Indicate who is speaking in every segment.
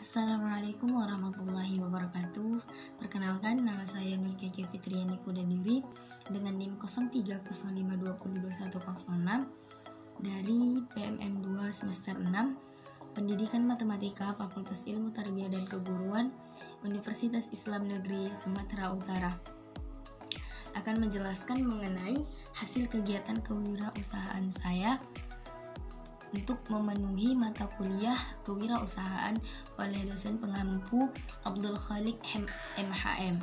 Speaker 1: Assalamualaikum warahmatullahi wabarakatuh. Perkenalkan, nama saya Nur Keke Fitriani Kudadiri dengan NIM 0305202106 dari PMM 2 semester 6 Pendidikan Matematika Fakultas Ilmu Tarbiyah dan Keguruan Universitas Islam Negeri Sumatera Utara. Akan menjelaskan mengenai hasil kegiatan kewirausahaan saya untuk memenuhi mata kuliah kewirausahaan oleh dosen pengampu Abdul Khalik MHM.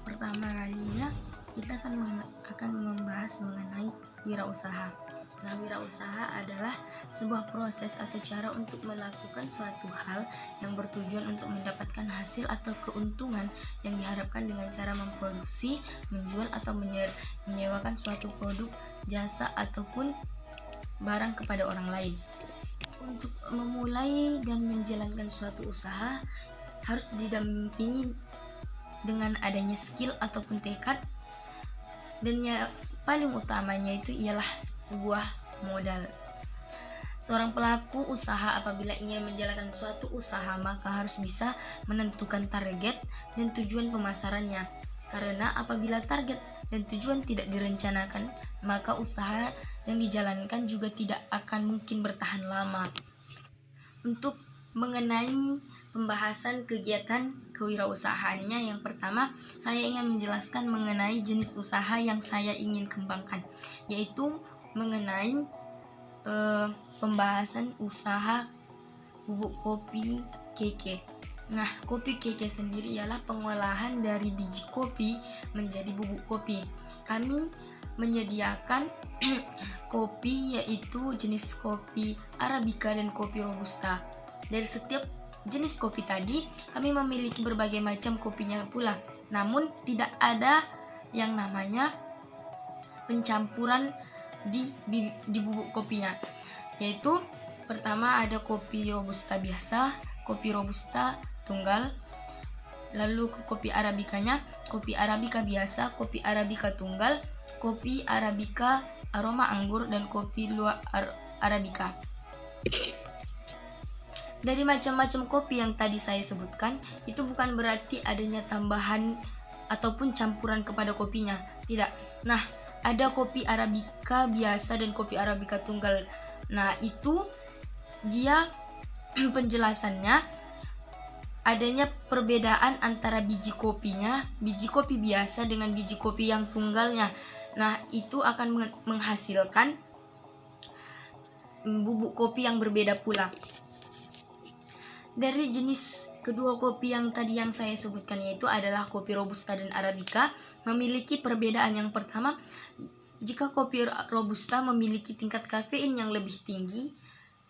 Speaker 1: Pertama kalinya kita akan membahas mengenai wirausaha. Nah, wirausaha adalah sebuah proses atau cara untuk melakukan suatu hal yang bertujuan untuk mendapatkan hasil atau keuntungan yang diharapkan dengan cara memproduksi, menjual atau menyewakan suatu produk, jasa ataupun barang kepada orang lain. Untuk memulai dan menjalankan suatu usaha harus didampingi dengan adanya skill ataupun tekad, dan yang paling utamanya itu ialah sebuah modal. Seorang pelaku usaha apabila ingin menjalankan suatu usaha maka harus bisa menentukan target dan tujuan pemasarannya, karena apabila target dan tujuan tidak direncanakan maka usaha yang dijalankan juga tidak akan mungkin bertahan lama. Untuk mengenai pembahasan kegiatan kewirausahaannya, yang pertama saya ingin menjelaskan mengenai jenis usaha yang saya ingin kembangkan, yaitu mengenai pembahasan usaha bubuk kopi keke. Nah, kopi keke sendiri ialah pengolahan dari biji kopi menjadi bubuk kopi. Kami menyediakan kopi yaitu jenis kopi Arabica dan kopi Robusta. Dari setiap jenis kopi tadi, kami memiliki berbagai macam kopinya pula. Namun tidak ada yang namanya pencampuran di bubuk kopinya. Yaitu pertama ada kopi Robusta biasa, kopi Robusta tunggal, lalu kopi Arabicanya, kopi Arabica biasa, kopi Arabica tunggal, kopi Arabica aroma anggur, dan kopi luwak Arabica. Dari macam-macam kopi yang tadi saya sebutkan, itu bukan berarti adanya tambahan ataupun campuran kepada kopinya, tidak. Nah, ada kopi Arabica biasa dan kopi Arabica tunggal. Nah, itu dia penjelasannya adanya perbedaan antara biji kopinya, biji kopi biasa dengan biji kopi yang tunggalnya. Nah, itu akan menghasilkan bubuk kopi yang berbeda pula. Dari jenis kedua kopi yang tadi yang saya sebutkan, yaitu adalah kopi Robusta dan Arabica, memiliki perbedaan. Yang pertama, jika kopi Robusta memiliki tingkat kafein yang lebih tinggi,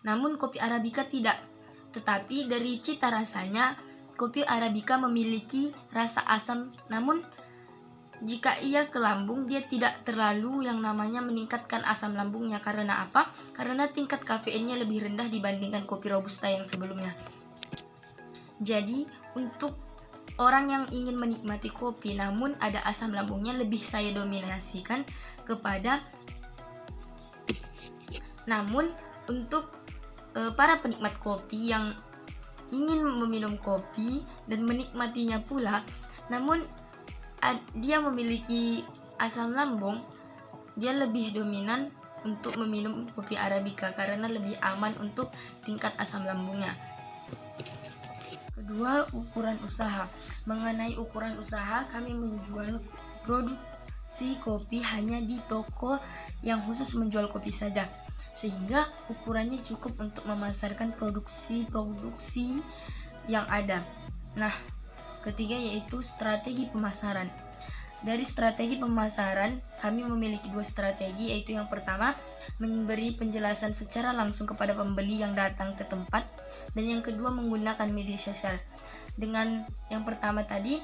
Speaker 1: namun kopi Arabica tidak. Tetapi dari cita rasanya, kopi Arabica memiliki rasa asam, namun jika ia ke lambung, dia tidak terlalu yang namanya meningkatkan asam lambungnya. Karena apa? Karena tingkat kafeinnya lebih rendah dibandingkan kopi Robusta yang sebelumnya. Jadi, untuk orang yang ingin menikmati kopi namun ada asam lambungnya, lebih saya dominasikan kepada. Namun, untuk para penikmat kopi yang ingin meminum kopi dan menikmatinya pula, namun dia memiliki asam lambung, dia lebih dominan untuk meminum kopi Arabica karena lebih aman untuk tingkat asam lambungnya. Kedua, ukuran usaha. Mengenai ukuran usaha, kami menjual produksi kopi hanya di toko yang khusus menjual kopi saja, sehingga ukurannya cukup untuk memasarkan produksi yang ada. Nah, ketiga yaitu strategi pemasaran. Dari strategi pemasaran, kami memiliki dua strategi, yaitu yang pertama memberi penjelasan secara langsung kepada pembeli yang datang ke tempat, dan yang kedua menggunakan media sosial. Dengan yang pertama tadi,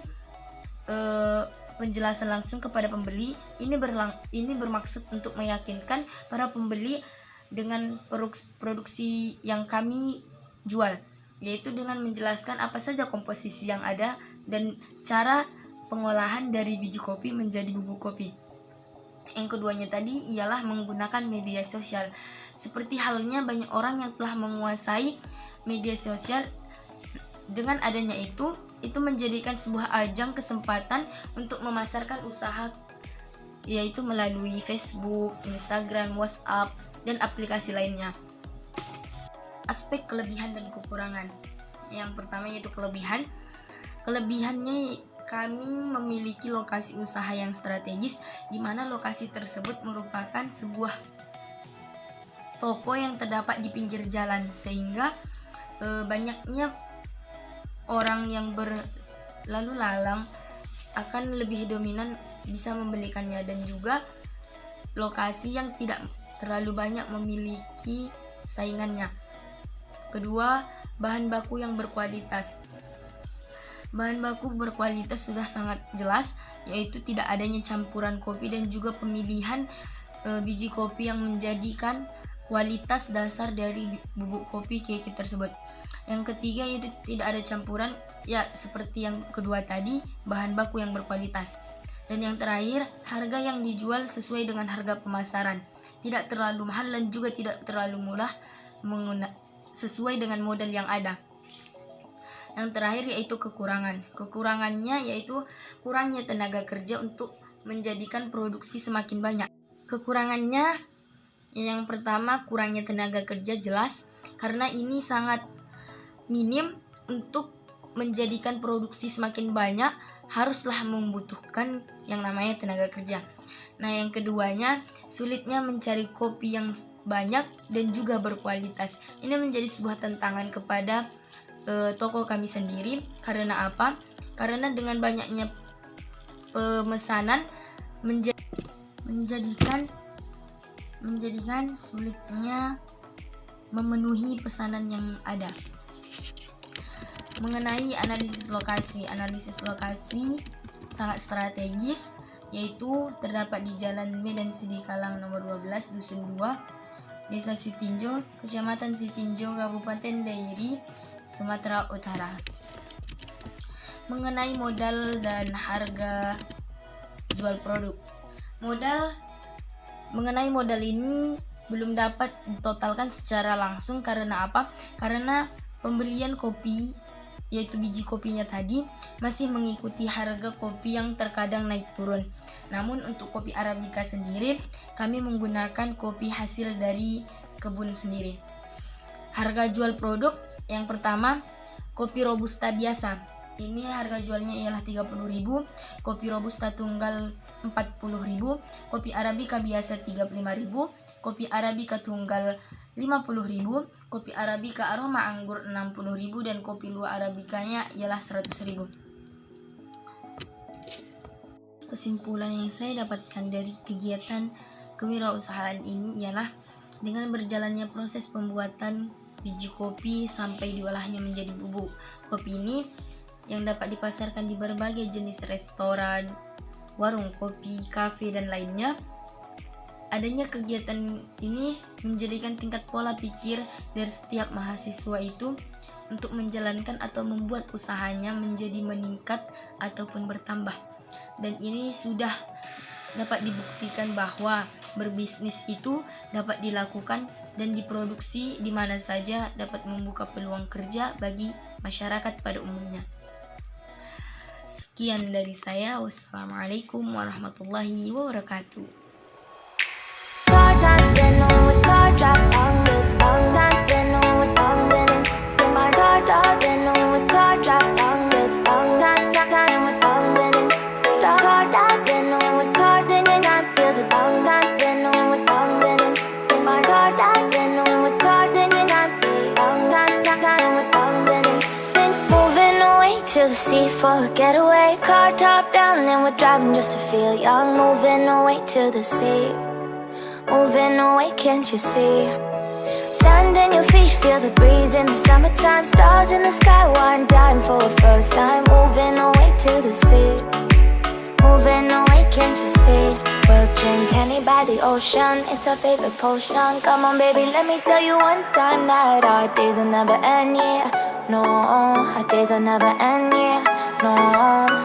Speaker 1: penjelasan langsung kepada pembeli, ini bermaksud untuk meyakinkan para pembeli dengan produksi yang kami jual, yaitu dengan menjelaskan apa saja komposisi yang ada dan cara pengolahan dari biji kopi menjadi bubuk kopi. Yang keduanya tadi ialah menggunakan media sosial. Seperti halnya banyak orang yang telah menguasai media sosial, dengan adanya itu menjadikan sebuah ajang kesempatan untuk memasarkan usaha, yaitu melalui Facebook, Instagram, WhatsApp, dan aplikasi lainnya. Aspek kelebihan dan kekurangan. Yang pertama yaitu kelebihan. Kelebihannya, kami memiliki lokasi usaha yang strategis, di mana lokasi tersebut merupakan sebuah toko yang terdapat di pinggir jalan, sehingga banyaknya orang yang berlalu lalang akan lebih dominan bisa membelikannya, dan juga lokasi yang tidak terlalu banyak memiliki saingannya. Kedua, bahan baku yang berkualitas. Bahan baku berkualitas sudah sangat jelas, yaitu tidak adanya campuran kopi dan juga pemilihan biji kopi yang menjadikan kualitas dasar dari bubuk kopi keke tersebut. Yang ketiga yaitu tidak ada campuran, ya seperti yang kedua tadi, bahan baku yang berkualitas. Dan yang terakhir, harga yang dijual sesuai dengan harga pemasaran, tidak terlalu mahal dan juga tidak terlalu murah, sesuai dengan modal yang ada. Yang terakhir yaitu kekurangan. Kekurangannya yaitu kurangnya tenaga kerja untuk menjadikan produksi semakin banyak. Kekurangannya yang pertama, kurangnya tenaga kerja jelas, karena ini sangat minim. Untuk menjadikan produksi semakin banyak haruslah membutuhkan yang namanya tenaga kerja. Nah, yang keduanya, sulitnya mencari kopi yang banyak dan juga berkualitas. Ini menjadi sebuah tantangan kepada toko kami sendiri. Karena apa? Karena dengan banyaknya pemesanan menjadikan sulitnya memenuhi pesanan yang ada. Mengenai analisis lokasi sangat strategis, yaitu terdapat di Jalan Medan Sidikalang nomor 12, Dusun 2, Desa Sitinjo, Kecamatan Sitinjo, Kabupaten Dairi, Sumatera Utara. Mengenai modal dan harga jual produk. Mengenai modal ini belum dapat ditotalkan secara langsung. Karena apa? Karena pembelian kopi, yaitu biji kopinya tadi, masih mengikuti harga kopi yang terkadang naik turun. Namun untuk kopi Arabica sendiri, kami menggunakan kopi hasil dari kebun sendiri. Harga jual produk yang pertama, kopi Robusta biasa. Ini harga jualnya ialah 30.000, kopi Robusta tunggal 40.000, kopi Arabica biasa 35.000, kopi Arabica tunggal 50.000, kopi Arabica aroma anggur 60.000, dan kopi luwak Arabicanya ialah 100.000. Kesimpulan yang saya dapatkan dari kegiatan kewirausahaan ini ialah dengan berjalannya proses pembuatan biji kopi sampai diolahnya menjadi bubuk kopi ini yang dapat dipasarkan di berbagai jenis restoran, warung kopi, kafe, dan lainnya. Adanya kegiatan ini menjadikan tingkat pola pikir dari setiap mahasiswa itu untuk menjalankan atau membuat usahanya menjadi meningkat ataupun bertambah. Dan ini sudah dapat dibuktikan bahwa berbisnis itu dapat dilakukan dan diproduksi di mana saja, dapat membuka peluang kerja bagi masyarakat pada umumnya. Sekian dari saya. Wassalamualaikum warahmatullahi wabarakatuh.
Speaker 2: To the sea for a getaway, car top down and we're driving just to feel young. Moving away to the sea, moving away, can't you see? Sand in your feet, feel the breeze in the summertime. Stars in the sky, one dime for a first time. Moving away to the sea, moving away, can't you see? We'll drink honey by the ocean, it's our favorite potion. Come on baby, let me tell you one time that our days will never end, yeah. No, our days will never end, yeah. No.